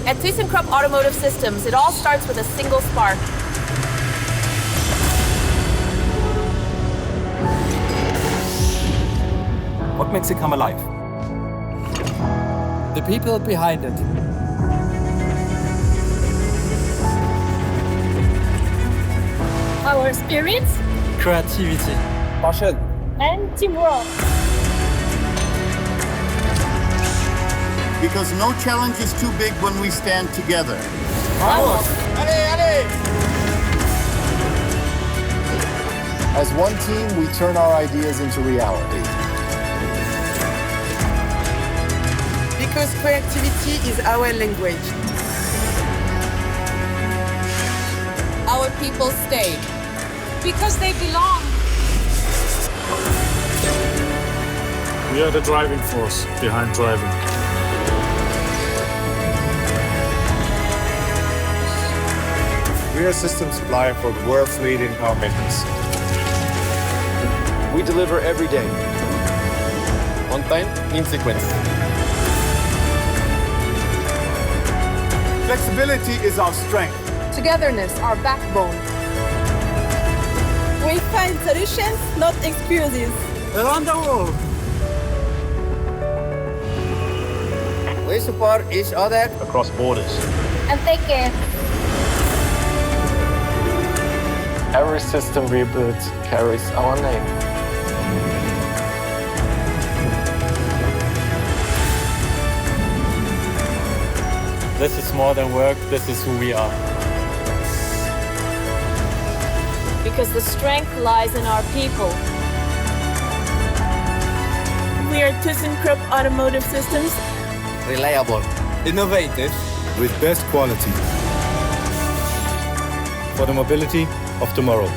At thyssenkrupp Automotive Systems, it all starts with a single spark. What makes it come alive? The people behind it. Our spirits Creativity. Passion. and teamwork. Because no challenge is too big when we stand together. Vamos! Allez, allez! As one team, we turn our ideas into reality. Because creativity is our language. Our people stay. Because they belong. We are the driving force behind driving. We are a system supplier for the world's leading car makers. We deliver every day. On time, in sequence. Flexibility is our strength. Togetherness, our backbone. We find solutions, not excuses. Around the world. We support each other across borders. And take care. Every system we build carries our name. This is more than work, this is who we are. Because the strength lies in our people. We are thyssenkrupp Automotive Systems. Reliable. Innovative. With best quality. For the mobility of tomorrow.